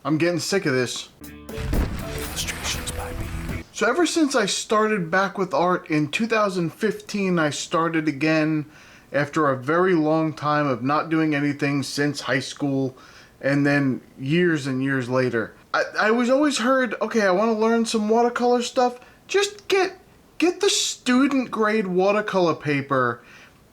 I'm getting sick of this. So ever since I started back with art in 2015, I started again after a very long time of not doing anything since high school, and then years and years later. I was always heard, okay, I want to learn some watercolor stuff. Just get the student grade watercolor paper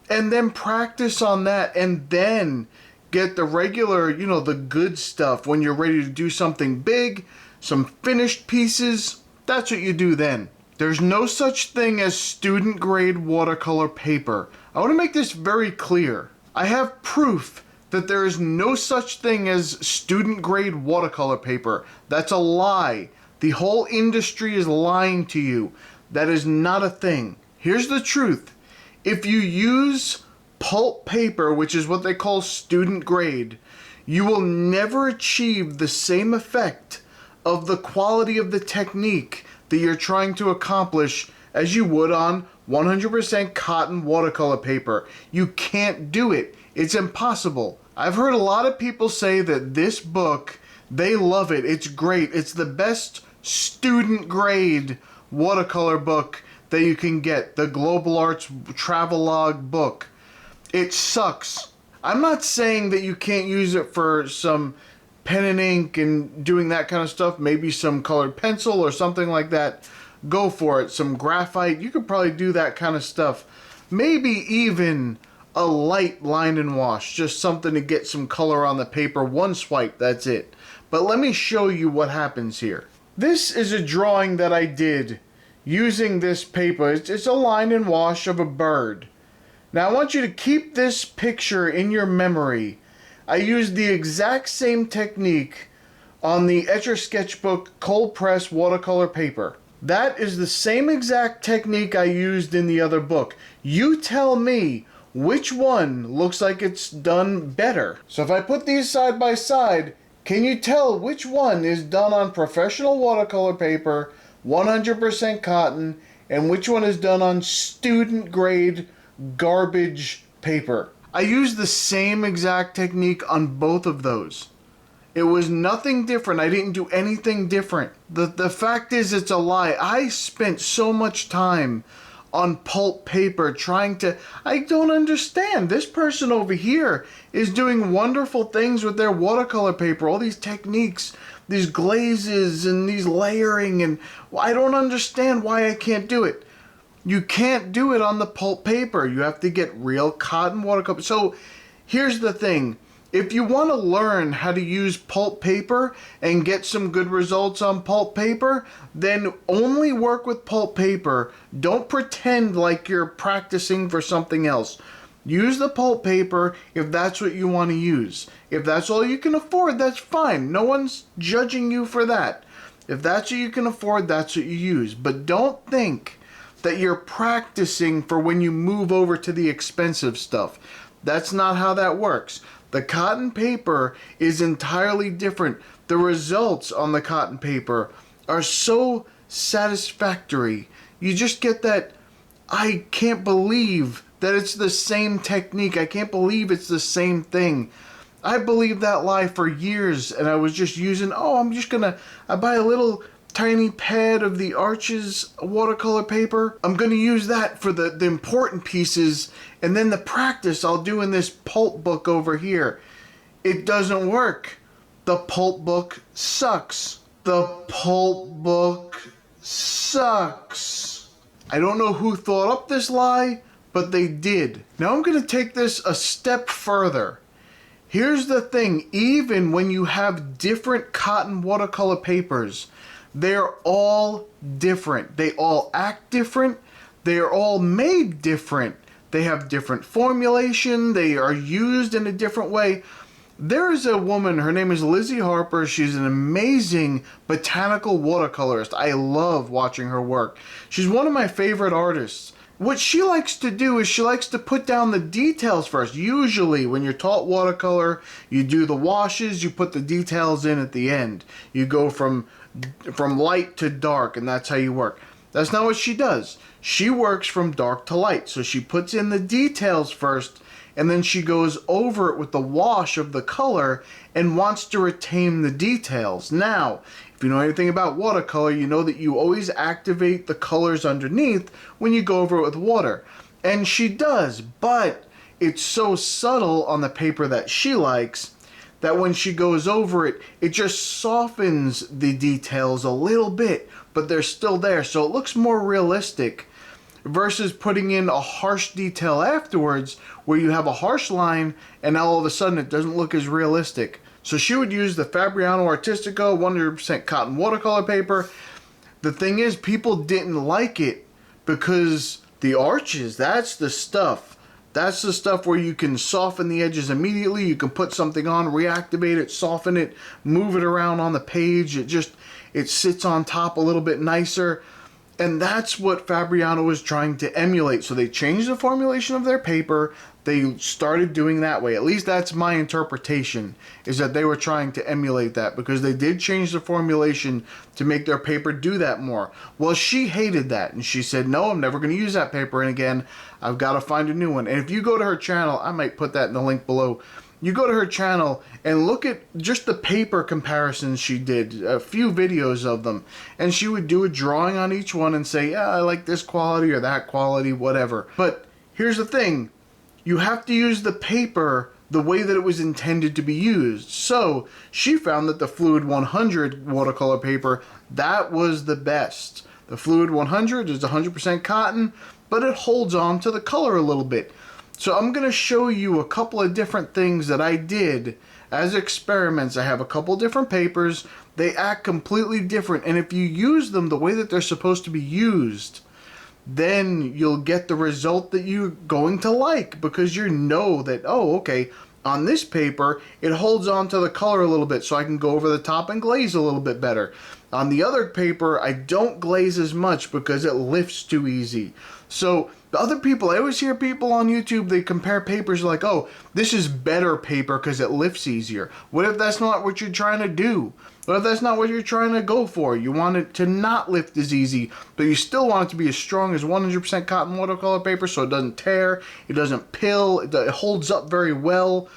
and then practice on that, and then get the regular, the good stuff when you're ready to do something big, some finished pieces. That's what you do then. There's no such thing as student grade watercolor paper. I want to make this very clear. I have proof that there is no such thing as student grade watercolor paper. That's a lie. The whole industry is lying to you. That is not a thing. Here's the truth. If you use pulp paper, which is what they call student grade, you will never achieve the same effect of the quality of the technique that you're trying to accomplish as you would on 100% cotton watercolor paper. You can't do it. It's impossible. I've heard a lot of people say that this book, they love it. It's great. It's the best student grade watercolor book that you can get. The Global Arts Travelogue book. It sucks. I'm not saying that you can't use it for some pen and ink and doing that kind of stuff. Maybe some colored pencil or something like that. Go for it. Some graphite. You could probably do that kind of stuff. Maybe even a light line and wash. Just something to get some color on the paper. One swipe. That's it. But let me show you what happens here. This is a drawing that I did using this paper. It's a line and wash of a bird. Now I want you to keep this picture in your memory. I used the exact same technique on the Etch-a-Sketchbook cold press watercolor paper. That is the same exact technique I used in the other book. You tell me which one looks like it's done better. So if I put these side by side, can you tell which one is done on professional watercolor paper, 100% cotton, and which one is done on student grade garbage paper? I used the same exact technique on both of those. It was nothing different. I didn't do anything different. The fact is, it's a lie. I spent so much time on pulp paper trying to... I don't understand. This person over here is doing wonderful things with their watercolor paper. All these techniques, these glazes and these layering, and I don't understand why I can't do it. You can't do it on the pulp paper. You have to get real cotton watercolor. So here's the thing. If you want to learn how to use pulp paper and get some good results on pulp paper, then only work with pulp paper. Don't pretend like you're practicing for something else. Use the pulp paper if that's what you want to use. If that's all you can afford, that's fine. No one's judging you for that. If that's what you can afford, that's what you use. But don't think that you're practicing for when you move over to the expensive stuff. That's not how that works. The cotton paper is entirely different. The results on the cotton paper are so satisfactory. You just get that, I can't believe that it's the same technique. I can't believe it's the same thing. I believed that lie for years, and I was just using, I buy a little tiny pad of the Arches watercolor paper. I'm going to use that for the important pieces, and then the practice I'll do in this pulp book over here. It doesn't work. The pulp book sucks. The pulp book sucks. I don't know who thought up this lie, but they did. Now I'm going to take this a step further. Here's the thing. Even when you have different cotton watercolor papers, they're all different. They all act different. They are all made different. They have different formulation. They are used in a different way. There is a woman, her name is Lizzie Harpers. She's an amazing botanical watercolorist. I love watching her work. She's one of my favorite artists. What she likes to do is she likes to put down the details first. Usually when you're taught watercolor, you do the washes, you put the details in at the end. You go from light to dark, and that's how you work. That's not what she does. She works from dark to light. So she puts in the details first, and then she goes over it with the wash of the color and wants to retain the details. Now, if you know anything about watercolor, you know that you always activate the colors underneath when you go over it with water. And she does, but it's so subtle on the paper that she likes that when she goes over it, it just softens the details a little bit, but they're still there, so it looks more realistic versus putting in a harsh detail afterwards where you have a harsh line and now all of a sudden it doesn't look as realistic. So she would use the Fabriano Artistico 100% cotton watercolor paper. The thing is, people didn't like it because the arches, that's the stuff. That's the stuff where you can soften the edges immediately. You can put something on, reactivate it, soften it, move it around on the page. It sits on top a little bit nicer. And that's what Fabriano was trying to emulate. So they changed the formulation of their paper. They started doing that way. At least that's my interpretation, is that they were trying to emulate that because they did change the formulation to make their paper do that more. Well, she hated that and she said, no, I'm never going to use that paper. And again, I've got to find a new one. And if you go to her channel, I might put that in the link below. You go to her channel and look at just the paper comparisons she did, a few videos of them, and she would do a drawing on each one and say, yeah, I like this quality or that quality, whatever. But here's the thing, you have to use the paper the way that it was intended to be used. So she found that the Fluid 100 watercolor paper, that was the best. The Fluid 100 is 100% cotton, but it holds on to the color a little bit. So I'm going to show you a couple of different things that I did as experiments. I have a couple different papers. They act completely different. And if you use them the way that they're supposed to be used, then you'll get the result that you're going to like because you know that, oh, okay, on this paper, it holds on to the color a little bit so I can go over the top and glaze a little bit better. On the other paper, I don't glaze as much because it lifts too easy. So the other people, I always hear people on YouTube, they compare papers like, oh, this is better paper because it lifts easier. What if that's not what you're trying to do? What if that's not what you're trying to go for? You want it to not lift as easy, but you still want it to be as strong as 100% cotton watercolor paper so it doesn't tear, it doesn't pill, it holds up very well.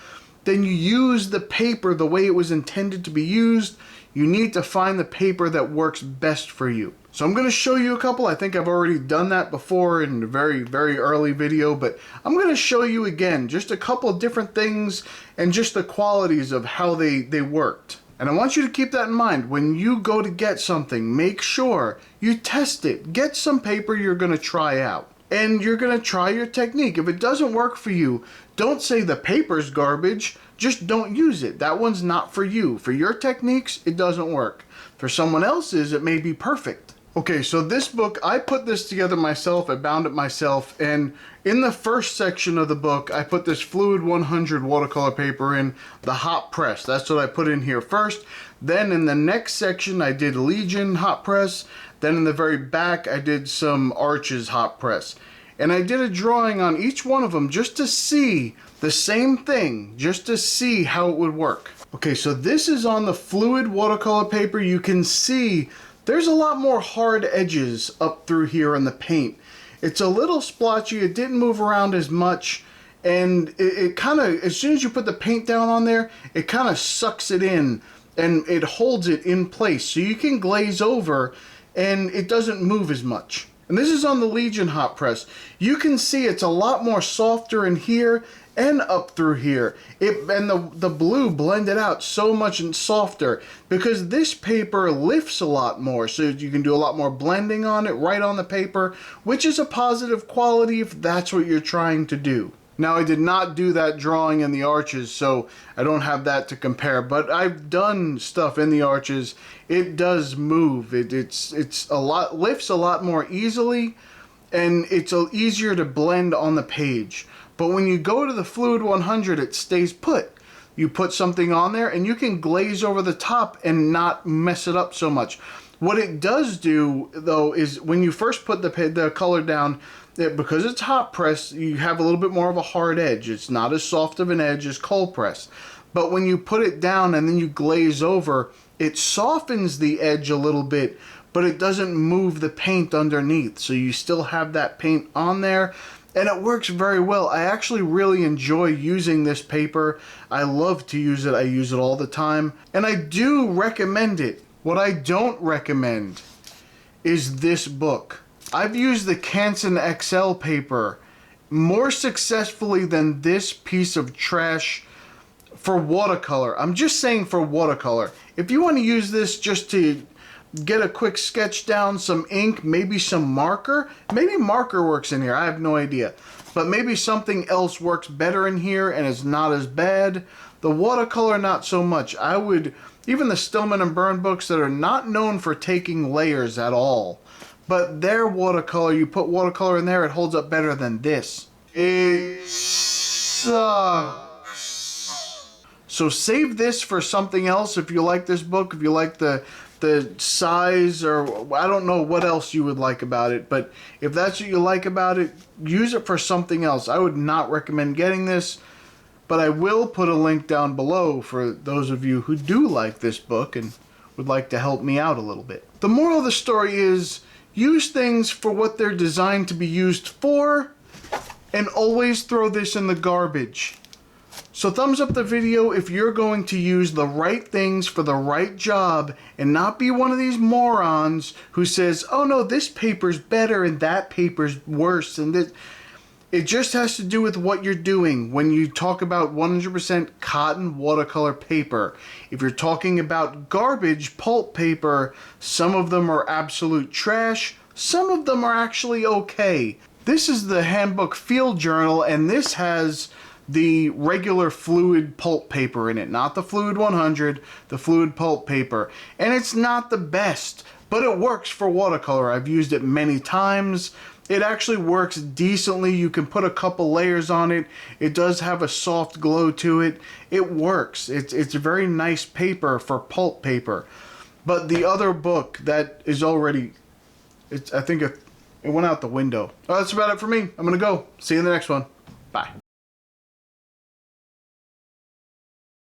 Then you use the paper the way it was intended to be used. You need to find the paper that works best for you. So I'm going to show you a couple. I think I've already done that before in a very, very early video, but I'm going to show you again just a couple of different things and just the qualities of how they worked. And I want you to keep that in mind. When you go to get something, make sure you test it. Get some paper you're going to try out. And you're going to try your technique. If it doesn't work for you, don't say the paper's garbage. Just don't use it. That one's not for you. For your techniques, it doesn't work. For someone else's, it may be perfect. Okay, so this book, I put this together myself. I bound it myself. And in the first section of the book, I put this Fluid 100 watercolor paper in the hot press. That's what I put in here first. Then in the next section, I did Legion hot press. Then in the very back, I did some Arches hot press. And I did a drawing on each one of them just to see the same thing, just to see how it would work. Okay, so this is on the Fluid watercolor paper. You can see there's a lot more hard edges up through here in the paint. It's a little splotchy, it didn't move around as much, and it kind of, as soon as you put the paint down on there, it kind of sucks it in and it holds it in place. So you can glaze over and it doesn't move as much. And this is on the Legion hot press. You can see it's a lot more softer in here and up through here. And the blue blended out so much and softer because this paper lifts a lot more, so you can do a lot more blending on it right on the paper, which is a positive quality if that's what you're trying to do. Now, I did not do that drawing in the Arches, so I don't have that to compare, but I've done stuff in the Arches. It does move. It's a lot, lifts a lot more easily, and it's easier to blend on the page. But when you go to the Fluid 100, it stays put. You put something on there, and you can glaze over the top and not mess it up so much. What it does do, though, is when you first put the color down, because it's hot press, you have a little bit more of a hard edge. It's not as soft of an edge as cold press. But when you put it down and then you glaze over, it softens the edge a little bit, but it doesn't move the paint underneath. So you still have that paint on there, And it works very well. I actually really enjoy using this paper. I love to use it. I use it all the time. And I do recommend it. What I don't recommend is this book. I've used the Canson XL paper more successfully than this piece of trash for watercolor. I'm just saying for watercolor. If you want to use this just to get a quick sketch down, some ink, maybe some marker. Maybe marker works in here, I have no idea. But maybe something else works better in here and is not as bad. The watercolor, not so much. I would, even the Stillman and Byrne books that are not known for taking layers at all, but their watercolor, you put watercolor in there, it holds up better than this. It sucks. So save this for something else if you like this book, if you like the size, or I don't know what else you would like about it, but if that's what you like about it, use it for something else. I would not recommend getting this, but I will put a link down below for those of you who do like this book and would like to help me out a little bit. The moral of the story is use things for what they're designed to be used for, and always throw this in the garbage. So thumbs up the video if you're going to use the right things for the right job and not be one of these morons who says, oh no, this paper's better and that paper's worse. And this. It just has to do with what you're doing when you talk about 100% cotton watercolor paper. If you're talking about garbage pulp paper, some of them are absolute trash. Some of them are actually okay. This is the Handbook Field Journal, and this has the regular fluid pulp paper in it, not the Fluid 100, the fluid pulp paper. And it's not the best, but it works for watercolor. I've used it many times. It actually works decently. You can put a couple layers on it. It does have a soft glow to it. It works. It's a very nice paper for pulp paper. But the other book that is already, I think it went out the window. Oh, that's about it for me. I'm gonna go. See you in the next one. Bye.